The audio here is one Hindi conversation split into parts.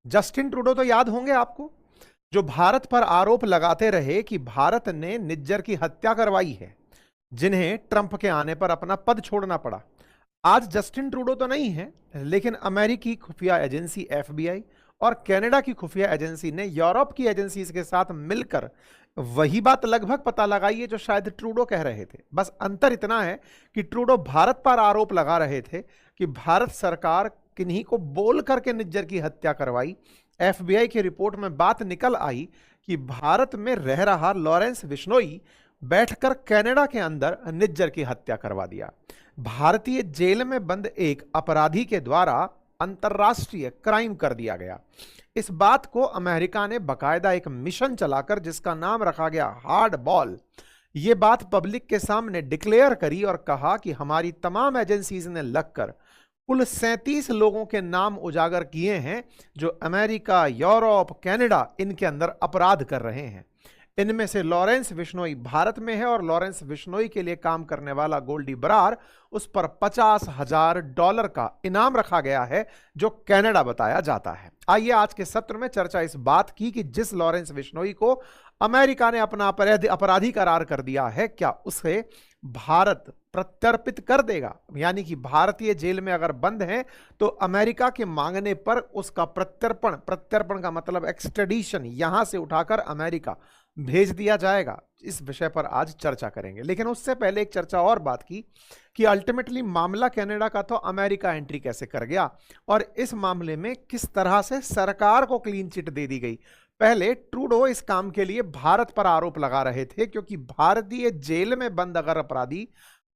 जस्टिन ट्रूडो तो याद होंगे आपको, जो भारत पर आरोप लगाते रहे कि भारत ने निज्जर की हत्या करवाई है, जिन्हें ट्रंप के आने पर अपना पद छोड़ना पड़ा। आज जस्टिन ट्रूडो तो नहीं है, लेकिन अमेरिकी खुफिया एजेंसी एफबीआई और कनाडा की खुफिया एजेंसी ने यूरोप की एजेंसीज के साथ मिलकर वही बात लगभग पता लगाई है जो शायद ट्रूडो कह रहे थे। बस अंतर इतना है कि ट्रूडो भारत पर आरोप लगा रहे थे कि भारत सरकार किन्हीं को बोल करके निज्जर की हत्या करवाई। एफबीआई की रिपोर्ट में बात निकल आई कि भारत में रह रहा लॉरेंस बिश्नोई बैठकर कनाडा के अंदर निज्जर की हत्या करवा दिया। भारतीय जेल में बंद एक अपराधी के द्वारा अंतरराष्ट्रीय क्राइम कर दिया गया। इस बात को अमेरिका ने बकायदा एक मिशन चलाकर, जिसका नाम रखा गया हार्ड बॉल, ये बात पब्लिक के सामने डिक्लेयर करी और कहा कि हमारी तमाम एजेंसीज ने लगकर कुल 37 लोगों के नाम उजागर किए हैं जो अमेरिका, यूरोप, कनाडा इनके अंदर अपराध कर रहे हैं। इनमें से लॉरेंस बिश्नोई भारत में है और लॉरेंस बिश्नोई के लिए काम करने वाला गोल्डी बरार, उस पर $50,000 का इनाम रखा गया है, जो कनाडा बताया जाता है। आइए आज के सत्र में चर्चा इस बात की कि जिस लॉरेंस बिश्नोई को अमेरिका ने अपना अपराधी करार कर दिया है, क्या उसे भारत प्रत्यर्पित कर देगा? यानी कि भारतीय जेल में अगर बंद है तो अमेरिका के मांगने पर उसका प्रत्यर्पण का मतलब एक्सट्रेडिशन, यहां से उठाकर अमेरिका भेज दिया जाएगा। इस विषय पर आज चर्चा करेंगे, लेकिन उससे पहले एक चर्चा और बात की कि अल्टीमेटली मामला कनाडा का, तो अमेरिका एंट्री कैसे कर गया और इस मामले में किस तरह से सरकार को क्लीन चिट दे दी गई। पहले ट्रूडो इस काम के लिए भारत पर आरोप लगा रहे थे, क्योंकि भारतीय जेल में बंद अगर अपराधी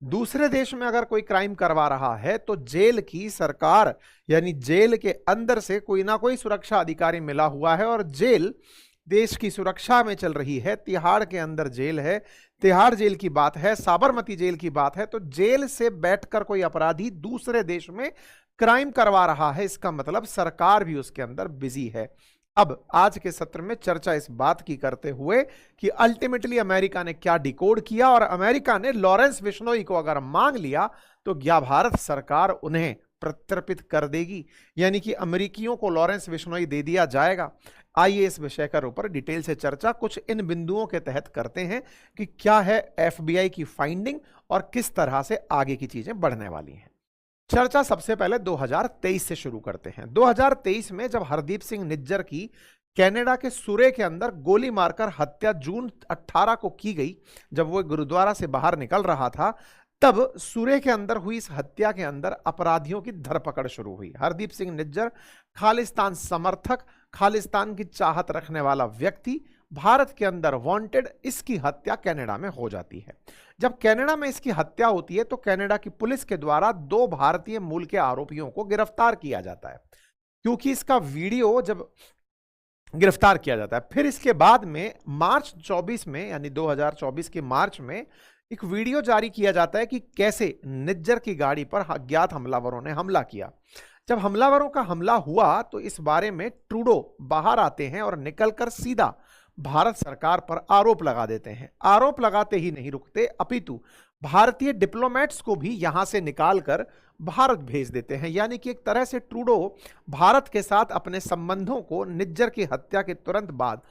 दूसरे देश में अगर कोई क्राइम करवा रहा है तो जेल की सरकार, यानी जेल के अंदर से कोई ना कोई सुरक्षा अधिकारी मिला हुआ है और जेल देश की सुरक्षा में चल रही है। तिहाड़ के अंदर जेल है, तिहाड़ जेल की बात है, साबरमती जेल की बात है, तो जेल से बैठकर कोई अपराधी दूसरे देश में क्राइम करवा रहा है, इसका मतलब सरकार भी उसके अंदर बिजी है। अब आज के सत्र में चर्चा इस बात की करते हुए कि अल्टीमेटली अमेरिका ने क्या डिकोड किया और अमेरिका ने लॉरेंस बिश्नोई को अगर मांग लिया तो क्या भारत सरकार उन्हें प्रत्यर्पित कर देगी, यानी कि अमेरिकियों को लॉरेंस बिश्नोई दे दिया जाएगा। आइए इस विषय के ऊपर डिटेल से चर्चा कुछ इन बिंदुओं के तहत करते हैं कि क्या है एफबीआई की फाइंडिंग और किस तरह से आगे की चीजें बढ़ने वाली हैं। चर्चा सबसे पहले 2023 से शुरू करते हैं। 2023 में जब हरदीप सिंह निज्जर की कनाडा के सुरे के अंदर गोली मारकर हत्या जून 18 को की गई, जब वो गुरुद्वारा से बाहर निकल रहा था, तब सुरे के अंदर हुई इस हत्या के अंदर अपराधियों की धरपकड़ शुरू हुई। हरदीप सिंह निज्जर खालिस्तान समर्थक, खालिस्तान की चाहत रखने वाला व्यक्ति, भारत के अंदर वांटेड, इसकी हत्या कनाडा में हो जाती है। जब कनाडा में इसकी हत्या होती है तो कनाडा की पुलिस के द्वारा 2 भारतीय मूल के आरोपियों को गिरफ्तार किया जाता है, क्योंकि इसका वीडियो जब गिरफ्तार किया जाता है, फिर इसके बाद में मार्च 24 में, यानी 2024 के मार्च में एक वीडियो जारी किया जाता है कि कैसे निज्जर की गाड़ी पर अज्ञात हमलावरों ने हमला किया। जब हमलावरों का हमला हुआ तो इस बारे में ट्रूडो बाहर आते हैं और निकलकर सीधा भारत सरकार पर आरोप लगा देते हैं। आरोप लगाते ही नहीं रुकते, अपितु भारतीय डिप्लोमेट्स को भी यहां से निकालकर भारत भेज देते हैं। यानी कि एक तरह से ट्रूडो भारत के साथ अपने संबंधों को निज्जर की हत्या के तुरंत बाद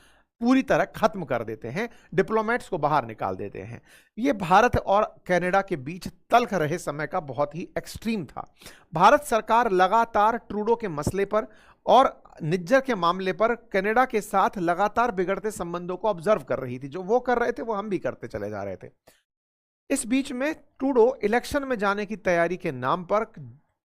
पूरी तरह खत्म कर देते हैं, डिप्लोमेट्स को बाहर निकाल देते हैं। यह भारत और कनाडा के बीच तल्ख रहे समय का बहुत ही एक्सट्रीम था। भारत सरकार लगातार ट्रूडो के मसले पर और निज्जर के मामले पर कनाडा के साथ लगातार बिगड़ते संबंधों को ऑब्जर्व कर रही थी। जो वो कर रहे थे वो हम भी करते चले जा रहे थे। इस बीच में ट्रूडो इलेक्शन में जाने की तैयारी के नाम पर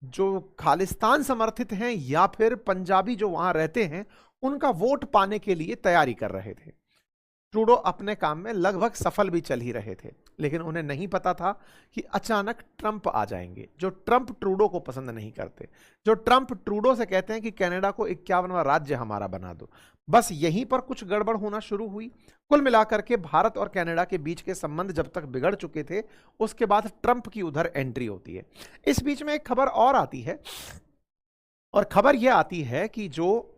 जो खालिस्तान समर्थित हैं या फिर पंजाबी जो वहां रहते हैं, उनका वोट पाने के लिए तैयारी कर रहे थे। ट्रूडो अपने काम में लगभग सफल भी चल ही रहे थे, लेकिन उन्हें नहीं पता था कि अचानक ट्रंप आ जाएंगे, जो ट्रंप ट्रूडो को पसंद नहीं करते, जो ट्रंप ट्रूडो से कहते हैं कि कनाडा को 51वां राज्य हमारा बना दो। बस यहीं पर कुछ गड़बड़ होना शुरू हुई। कुल मिलाकर के भारत और कनाडा के बीच के संबंध जब तक बिगड़ चुके थे, उसके बाद ट्रंप की उधर एंट्री होती है। इस बीच में एक खबर और आती है, और खबर यह आती है कि जो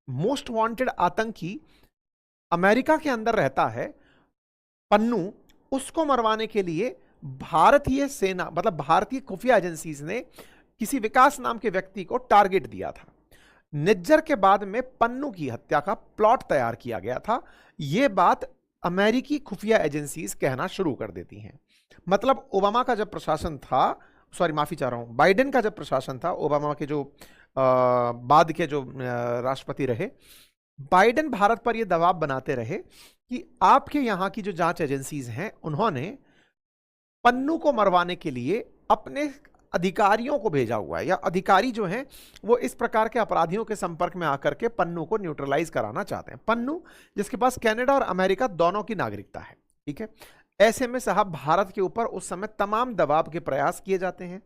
मोस्ट वांटेड आतंकी अमेरिका के अंदर रहता है, पन्नू, उसको मरवाने के लिए भारतीय सेना, मतलब भारतीय खुफिया एजेंसीज ने किसी विकास नाम के व्यक्ति को टारगेट दिया था। निज्जर के बाद में पन्नू की हत्या का प्लॉट तैयार किया गया था। यह बात अमेरिकी खुफिया एजेंसीज कहना शुरू कर देती हैं। मतलब ओबामा का जब प्रशासन था, सॉरी माफी चाह रहा हूं, बाइडेन का जब प्रशासन था, ओबामा के जो बाद के जो राष्ट्रपति रहे, बाइडेन भारत पर यह दबाव बनाते रहे कि आपके यहां की जो जांच एजेंसीज हैं उन्होंने पन्नू को मरवाने के लिए अपने अधिकारियों को भेजा हुआ है, या अधिकारी जो हैं वो इस प्रकार के अपराधियों के संपर्क में आकर के पन्नू को न्यूट्रलाइज कराना चाहते हैं। पन्नू जिसके पास कनाडा और अमेरिका दोनों की नागरिकता है, ठीक है। ऐसे में साहब भारत के ऊपर उस समय तमाम दबाव के प्रयास किए जाते हैं।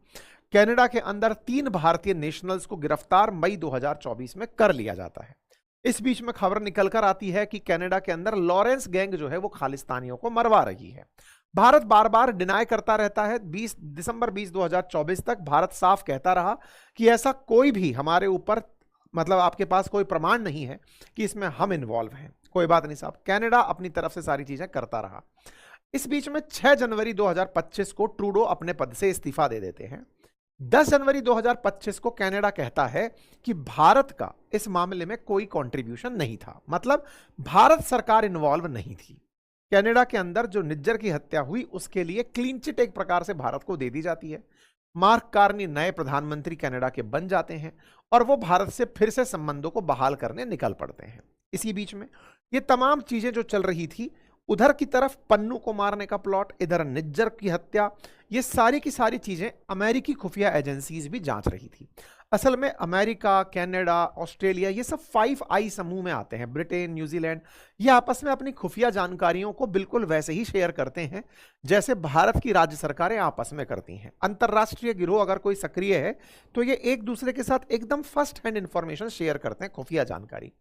कनाडा के अंदर 3 भारतीय नेशनल्स को गिरफ्तार मई 2024 में कर लिया जाता है। इस बीच में खबर निकलकर आती है कि कनाडा के अंदर लॉरेंस गैंग जो है वो खालिस्तानियों को मरवा रही है। भारत बार बार डिनाई करता रहता है। दिसंबर 20 2024 तक भारत साफ कहता रहा कि ऐसा कोई भी हमारे ऊपर, मतलब आपके पास कोई प्रमाण नहीं है कि इसमें हम इन्वॉल्व हैं। कोई बात नहीं साहब, कनाडा अपनी तरफ से सारी चीजें करता रहा। इस बीच में 6 जनवरी 2025 को ट्रूडो अपने पद से इस्तीफा दे देते हैं। 10 जनवरी 2025 को कनाडा कहता है कि भारत का इस मामले में कोई कंट्रीब्यूशन नहीं था, मतलब भारत सरकार इन्वॉल्व नहीं थी। कनाडा के अंदर जो निज्जर की हत्या हुई उसके लिए क्लीन चिट एक प्रकार से भारत को दे दी जाती है। मार्क कार्नी नए प्रधानमंत्री कनाडा के बन जाते हैं और वो भारत से फिर से संबंधों को बहाल करने निकल पड़ते हैं। इसी बीच में ये तमाम चीजें जो चल रही थी, उधर की तरफ पन्नू को मारने का प्लॉट, इधर निज्जर की हत्या, ये सारी की सारी चीजें अमेरिकी खुफिया एजेंसीज भी जांच रही थी। असल में अमेरिका, कनाडा, ऑस्ट्रेलिया, ये सब 5 आई समूह में आते हैं। ब्रिटेन, न्यूजीलैंड, ये आपस में अपनी खुफिया जानकारियों को बिल्कुल वैसे ही शेयर करते हैं जैसे भारत की राज्य सरकारें आपस में करती हैं। अंतरराष्ट्रीय गिरोह अगर कोई सक्रिय है तो ये एक दूसरे के साथ एकदम फर्स्ट हैंड इंफॉर्मेशन शेयर करते हैं, खुफिया जानकारी।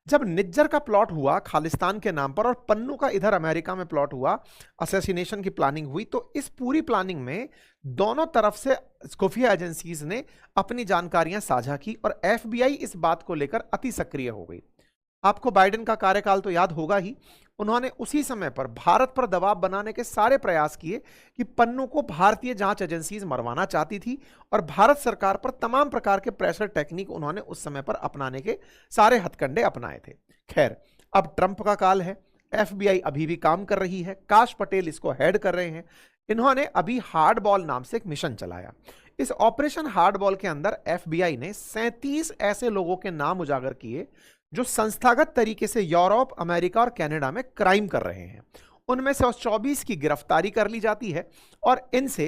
जब निज्जर का प्लॉट हुआ खालिस्तान के नाम पर और पन्नू का इधर अमेरिका में प्लॉट हुआ, असैसिनेशन की प्लानिंग हुई, तो इस पूरी प्लानिंग में दोनों तरफ से खुफिया एजेंसीज ने अपनी जानकारियां साझा की और एफबीआई इस बात को लेकर अति सक्रिय हो गई। आपको बाइडेन का कार्यकाल तो याद होगा ही। उन्होंने उसी समय पर भारत पर दबाव बनाने के सारे प्रयास किए कि पन्नू को भारतीय जांच एजेंसीज मरवाना चाहती थी और भारत सरकार पर तमाम प्रकार के प्रेशर टेक्निक उन्होंने उस समय पर अपनाने के सारे हथकंडे अपनाए थे। खैर, अब ट्रंप का काल है, एफबीआई अभी भी काम कर रही है, काश पटेल इसको हेड कर रहे हैं। इन्होंने अभी हार्ड बॉल नाम से एक मिशन चलाया। इस ऑपरेशन हार्ड बॉल के अंदर एफबीआई ने 37 ऐसे लोगों के नाम उजागर किए जो संस्थागत तरीके से यूरोप, अमेरिका और कनाडा में क्राइम कर रहे हैं। उनमें से 24 की गिरफ्तारी कर ली जाती है और इनसे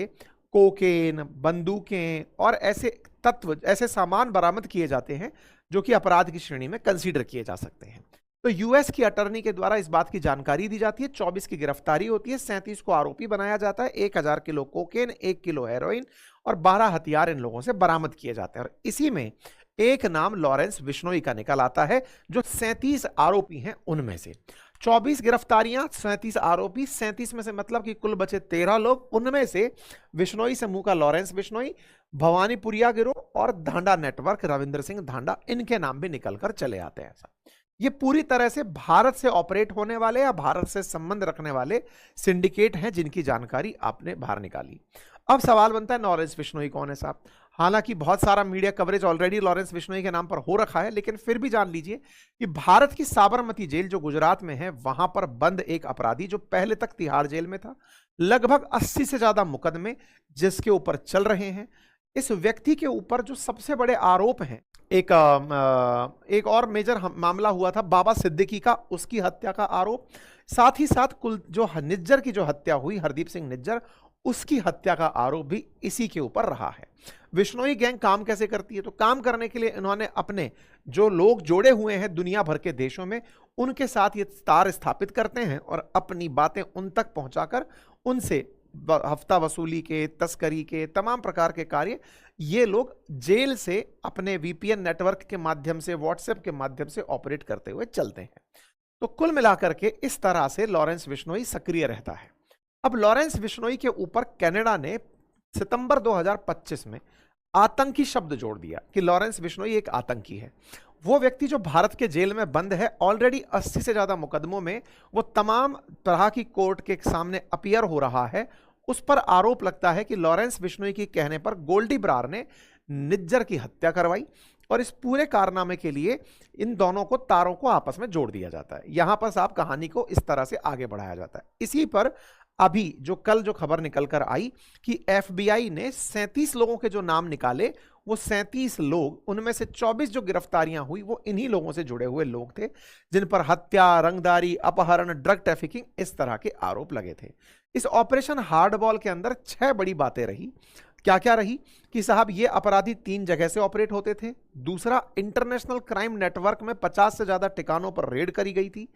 कोकेन, बंदूकें और ऐसे तत्व, ऐसे सामान बरामद किए जाते हैं जो कि अपराध की श्रेणी में कंसीडर किए जा सकते हैं। तो यूएस की अटॉर्नी के द्वारा इस बात की जानकारी दी जाती है, 24 की गिरफ्तारी होती है, 37 को आरोपी बनाया जाता है, 1000 किलो कोकेन, 1 किलो हेरोइन और 12 हथियार इन लोगों से बरामद किए जाते हैं। और इसी में एक नाम लॉरेंस बिश्नोई का निकल आता है, जो 37 आरोपी हैं उनमें से। 24 गिरफ्तारियां, 37 आरोपी, 37 में से मतलब कि कुल बचे 13 लोग। उनमें से बिश्नोई समूह का लॉरेंस बिश्नोई, भवानीपुरिया गिरोह और धांडा नेटवर्क रविंद्र सिंह धांडा, इनके नाम भी निकलकर चले आते हैं। ऐसा ये पूरी तरह से भारत से ऑपरेट होने वाले या भारत से संबंध रखने वाले सिंडिकेट हैं जिनकी जानकारी आपने बाहर निकाली। अब सवाल बनता है लॉरेंस बिश्नोई कौन है साहब। हालांकि बहुत सारा media coverage already Lawrence Bishnoi के नाम पर हो रखा है, लेकिन फिर भी जान लीजिए कि भारत की साबरमती जेल जो गुजरात में है, वहां पर बंद एक अपराधी जो पहले तक तिहाड़ जेल में था, लगभग 80 से ज्यादा मुकदमे जिसके ऊपर चल रहे हैं। इस व्यक्ति के ऊपर जो सबसे बड़े आरोप हैं, एक और मेजर मामला हुआ था बाबा सिद्दीकी का, उसकी हत्या का आरोप, साथ ही साथ कुल जो निज्जर की जो हत्या हुई, हरदीप सिंह निज्जर, उसकी हत्या का आरोप भी इसी के ऊपर रहा है। बिश्नोई गैंग काम कैसे करती है? तो काम करने के लिए इन्होंने अपने जो लोग जोड़े हुए हैं दुनिया भर के देशों में, उनके साथ ये तार स्थापित करते हैं और अपनी बातें उन तक पहुंचाकर उनसे हफ्ता वसूली के, तस्करी के तमाम प्रकार के कार्य ये लोग जेल से अपने वीपीएन नेटवर्क के माध्यम से, व्हाट्सएप के माध्यम से ऑपरेट करते हुए चलते हैं। तो कुल मिलाकर के इस तरह से लॉरेंस बिश्नोई सक्रिय रहता है। अब लॉरेंस बिश्नोई के ऊपर कनाडा ने सितंबर 2025 में आतंकी शब्द जोड़ दिया कि लॉरेंस बिश्नोई एक आतंकी है। वो व्यक्ति जो भारत के जेल में बंद है, ऑलरेडी 80 से ज्यादा मुकदमों में वो तमाम तरह की कोर्ट के सामने अपीयर हो रहा है। उस पर आरोप लगता है कि लॉरेंस बिश्नोई के कहने पर गोल्डी ब्रार ने निज्जर की हत्या करवाई। और इस पूरे कारनामे के लिए इन दोनों को तारों को आपस में जोड़ दिया जाता है। यहां पर साहब कहानी को इस तरह से आगे बढ़ाया जाता है। इसी पर अभी जो खबर निकल कर आई कि एफबीआई ने 37 लोगों के जो नाम निकाले, वो 37 लोग, उनमें से 24 जो गिरफ्तारियां हुई वो इन्हीं लोगों से जुड़े हुए लोग थे, जिन पर हत्या, रंगदारी, अपहरण, ड्रग ट्रैफिकिंग इस तरह के आरोप लगे थे। इस ऑपरेशन हार्डबॉल के अंदर 6 बड़ी बातें रही। क्या क्या रही कि साहब ये अपराधी 3 जगह से ऑपरेट होते थे। दूसरा, इंटरनेशनल क्राइम नेटवर्क में 50 से ज्यादा ठिकानों पर रेड करी गई थी।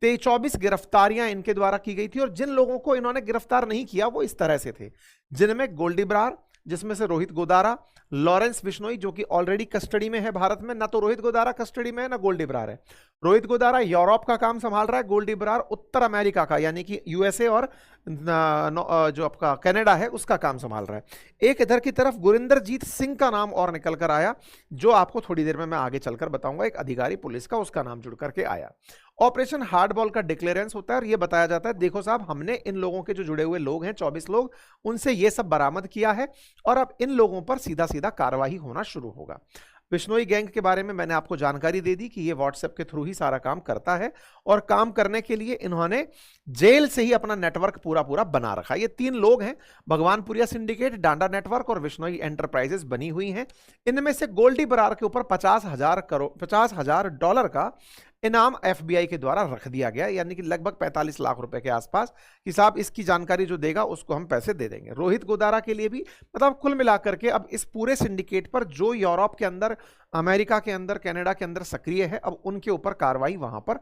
24 गिरफ्तारियां इनके द्वारा की गई थी, और जिन लोगों को इन्होंने गिरफ्तार नहीं किया वो इस तरह से थे, जिनमें गोल्डी बरार, जिसमें से रोहित गोदारा, लॉरेंस बिश्नोई जो कि ऑलरेडी कस्टडी में है भारत में, ना तो रोहित गोदारा कस्टडी में है ना गोल्डी बरार है। रोहित गोदारा यूरोप का काम संभाल रहा है, गोल्डी बरार उत्तर अमेरिका का यानी कि यूएसए और जो आपका कनाडा है उसका काम संभाल रहा है। एक इधर की तरफ गुरिंदरजीत सिंह का नाम और निकल कर आया, जो आपको थोड़ी देर में मैं आगे चलकर बताऊंगा, एक अधिकारी पुलिस का, उसका नाम जुड़ करके आया। ऑपरेशन हार्डबॉल का डिक्लेरेंस होता है और यह बताया जाता है, देखो साहब हमने इन लोगों के जो जुड़े हुए लोग हैं 24 लोग, उनसे यह सब बरामद किया है और अब इन लोगों पर सीधा सीधा कार्रवाई होना शुरू होगा। बिश्नोई गैंग के बारे में मैंने आपको जानकारी दे दी कि ये व्हाट्सएप के थ्रू ही सारा काम करता है, और काम करने के लिए इन्होंने जेल से ही अपना नेटवर्क पूरा पूरा बना रखा है। ये 3 लोग हैं, भगवानपुरिया सिंडिकेट, डांडा नेटवर्क और बिश्नोई एंटरप्राइजेस बनी हुई हैं। इनमें से गोल्डी बरार के ऊपर $50,000 का इनाम एफबीआई के द्वारा रख दिया गया, यानी कि लगभग 45 लाख रुपए के आसपास, कि साहब इसकी जानकारी जो देगा उसको हम पैसे दे देंगे। रोहित गोदारा के लिए भी, मतलब कुल मिलाकर के अब इस पूरे सिंडिकेट पर जो यूरोप के अंदर, अमेरिका के अंदर, कनाडा के अंदर सक्रिय है, अब उनके ऊपर कार्रवाई वहां पर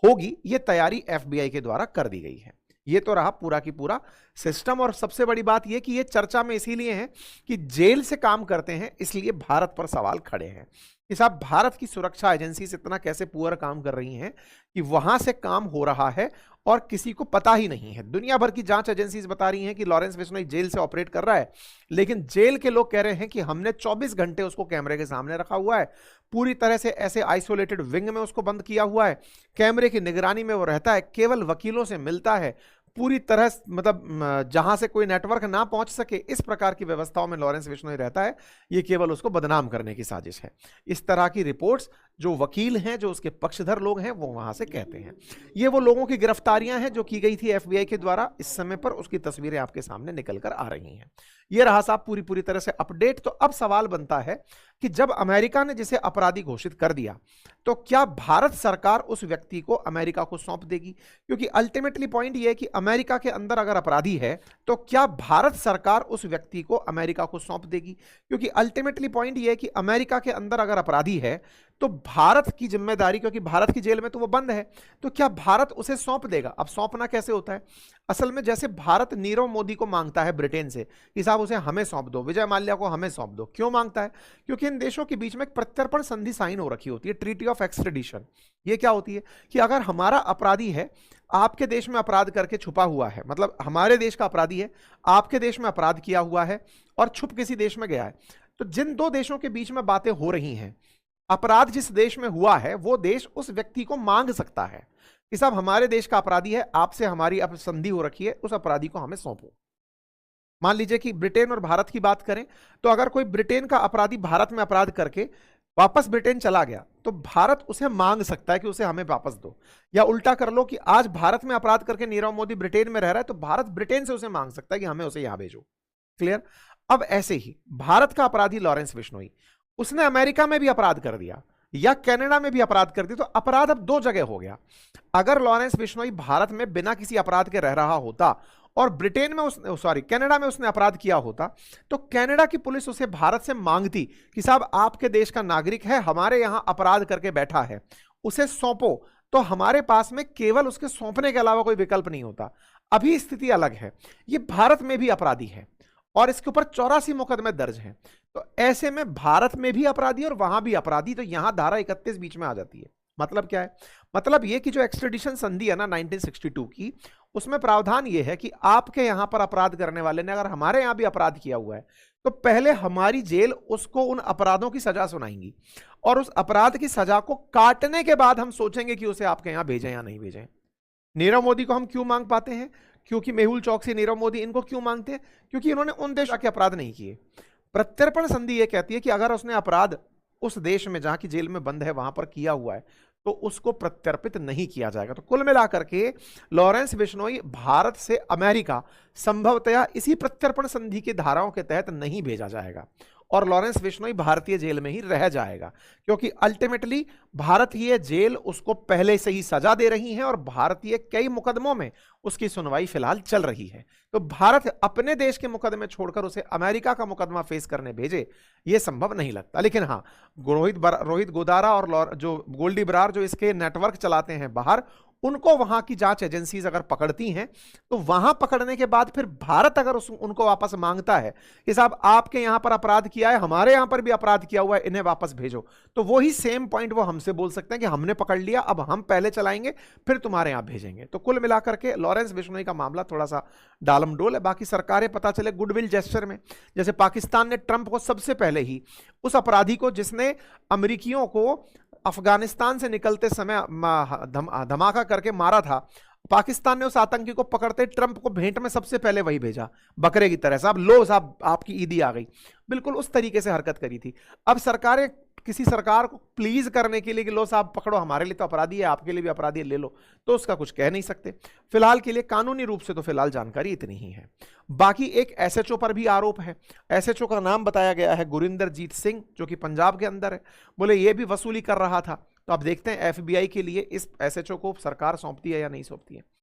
होगी। ये तैयारी एफबीआई के द्वारा कर दी गई है। ये तो रहा पूरा की पूरा सिस्टम। और सबसे बड़ी बात यह कि ये चर्चा में इसीलिए है कि जेल से काम करते हैं, इसलिए भारत पर सवाल खड़े हैं कि साहब भारत की सुरक्षा एजेंसी से इतना कैसे पुअर काम कर रही हैं कि वहां से काम हो रहा है और किसी को पता ही नहीं है। दुनिया भर की जांच एजेंसीज बता रही हैं कि लॉरेंस बिश्नोई जेल से ऑपरेट कर रहा है, लेकिन जेल के लोग कह रहे हैं कि हमने 24 घंटे उसको कैमरे के सामने रखा हुआ है, पूरी तरह से ऐसे आइसोलेटेड विंग में उसको बंद किया हुआ है, कैमरे की निगरानी में वो रहता है, केवल वकीलों से मिलता है, पूरी तरह मतलब जहां से कोई नेटवर्क ना पहुंच सके, इस प्रकार की व्यवस्थाओं में लॉरेंस बिश्नोई रहता है। ये केवल उसको बदनाम करने की साजिश है। इस तरह की रिपोर्ट्स जो वकील हैं, जो उसके पक्षधर लोग हैं, वो वहां से कहते हैं। ये वो लोगों की गिरफ्तारियां हैं जो की गई थी एफबीआई के द्वारा। इस समय पर उसकी तस्वीरें आपके सामने निकल कर आ रही हैं। ये रहा साहब पूरी तरह से अपडेट। तो अब सवाल बनता है कि जब अमेरिका ने जिसे अपराधी घोषित कर दिया, तो क्या भारत सरकार उस व्यक्ति को अमेरिका को सौंप देगी? क्योंकि अल्टीमेटली पॉइंट यह है कि अमेरिका के अंदर अगर अपराधी है, तो क्या भारत सरकार उस व्यक्ति को अमेरिका को सौंप देगी? क्योंकि अल्टीमेटली पॉइंट यह है कि अमेरिका के अंदर अगर अपराधी है, तो भारत की जिम्मेदारी, क्योंकि भारत की जेल में तो वो बंद है, तो क्या भारत उसे सौंप देगा? अब सौंपना कैसे होता है? असल में जैसे भारत नीरव मोदी को मांगता है ब्रिटेन से कि साहब उसे हमें सौंप दो, विजय माल्या को हमें सौंप दो। क्यों मांगता है? क्योंकि इन देशों के बीच में एक प्रत्यर्पण संधि साइन हो रखी होती है, ट्रीटी ऑफ एक्सट्रेडिशन। ये क्या होती है कि अगर हमारा अपराधी है, आपके देश में अपराध करके छुपा हुआ है, मतलब हमारे देश का अपराधी है, आपके देश में अपराध किया हुआ है और छुप किसी देश में गया है, तो जिन 2 देशों के बीच में बातें हो रही हैं, अपराध जिस देश में हुआ है वो देश उस व्यक्ति को मांग सकता है कि साहब हमारे देश का अपराधी है, आपसे हमारी अब संधि हो रखी है, उस अपराधी को हमें सौंपो। मान लीजिए कि ब्रिटेन और भारत की बात करें, तो अगर कोई ब्रिटेन का अपराधी भारत में अपराध करके वापस ब्रिटेन चला गया, तो भारत उसे मांग सकता है कि उसे हमें वापस दो। या उल्टा कर लो कि आज भारत में अपराध करके नीरव मोदी ब्रिटेन में रह रहा है, तो भारत ब्रिटेन से उसे मांग सकता है कि हमें उसे यहां भेजो। क्लियर? अब ऐसे ही भारत का अपराधी लॉरेंस बिश्नोई, उसने अमेरिका में भी अपराध कर दिया या कनाडा में भी अपराध कर दिया, तो अपराध अब 2 जगह हो गया। अगर लॉरेंस बिश्नोई भारत में बिना किसी अपराध के रह रहा होता और ब्रिटेन में कनाडा में उसने अपराध किया होता, तो कनाडा की पुलिस उसे भारत से मांगती कि साहब आपके देश का नागरिक है, हमारे यहां अपराध करके बैठा है, उसे सौंपो। तो हमारे पास में केवल उसके सौंपने के अलावा कोई विकल्प नहीं होता। अभी स्थिति अलग है, ये भारत में भी अपराधी है और इसके ऊपर 84 मुकदमे दर्ज हैं। तो ऐसे में भारत में भी अपराधी और वहां भी अपराधी, तो यहां धारा 31 बीच में आ जाती है। मतलब क्या है? मतलब ये कि जो एक्सट्रेडिशन संधि है ना 1962 की, उसमें प्रावधान ये है कि आपके यहां पर अपराध करने वाले ने अगर हमारे यहां भी अपराध किया हुआ है, तो पहले हमारी जेल उसको उन अपराधों की सजा सुनाएंगी और उस अपराध की सजा को काटने के बाद हम सोचेंगे कि उसे आपके यहां भेजें या नहीं भेजें। नीरव मोदी को हम क्यों मांग पाते हैं? क्योंकि मेहुल चौकसी, नीरव मोदी, इनको क्यों मांगते हैं? क्योंकि इन्होंने उन देशों के अपराध नहीं किए। प्रत्यर्पण संधि यह कहती है कि अगर उसने अपराध उस देश में जहां की जेल में बंद है वहां पर किया हुआ है तो उसको प्रत्यर्पित नहीं किया जाएगा। तो कुल मिलाकर के लॉरेंस बिश्नोई भारत से अमेरिका संभवतया इसी प्रत्यर्पण संधि की धाराओं के तहत नहीं भेजा जाएगा और लॉरेंस बिश्नोई भारतीय जेल में ही रह जाएगा, क्योंकि अल्टीमेटली भारतीय जेल उसको पहले से ही सजा दे रही है और भारतीय कई मुकदमों में उसकी सुनवाई फिलहाल चल रही है। तो भारत अपने देश के मुकदमे छोड़कर उसे अमेरिका का मुकदमा फेस करने भेजे, यह संभव नहीं लगता। लेकिन हाँ, रोहित गोदारा और जो गोल्डी बरार जो इसके नेटवर्क चलाते हैं बाहर, उनको वहां की जांच एजेंसीज अगर पकड़ती हैं तो वहां पकड़ने के बाद फिर भारत अगर उनको वापस मांगता है कि साहब आपके यहां पर अपराध किया है, हमारे यहां पर भी अपराध किया हुआ है, इन्हें वापस भेजो, तो वही सेम पॉइंट वो हमसे बोल सकते हैं कि हमने पकड़ लिया, अब हम पहले चलाएंगे फिर तुम्हारे यहां भेजेंगे। तो कुल मिलाकर के लॉरेंस बिश्नोई का मामला थोड़ा सा डालमडोल है। बाकी सरकारें पता चले गुडविल जेस्चर में, जैसे पाकिस्तान ने ट्रंप को सबसे पहले ही उस अपराधी को जिसने अमेरिकियों को अफगानिस्तान से निकलते समय धमाका करके मारा था, पाकिस्तान ने उस आतंकी को पकड़ते ट्रंप को भेंट में सबसे पहले वही भेजा बकरे की तरह, साहब लो साहब आपकी ईदी आ गई, बिल्कुल उस तरीके से हरकत करी थी। अब सरकारें किसी सरकार को प्लीज करने के लिए कि लो साहब पकड़ो, हमारे लिए तो अपराधी है, आपके लिए भी अपराधी है, ले लो, तो उसका कुछ कह नहीं सकते। फिलहाल के लिए कानूनी रूप से तो फिलहाल जानकारी इतनी ही है। बाकी एक एसएचओ पर भी आरोप है। एसएचओ का नाम बताया गया है गुरिंदरजीत सिंह, जो कि पंजाब के अंदर है। बोले ये भी वसूली कर रहा था। तो अब देखते हैं एफबीआई के लिए इस एसएचओ को सरकार सौंपती है या नहीं सौंपती है।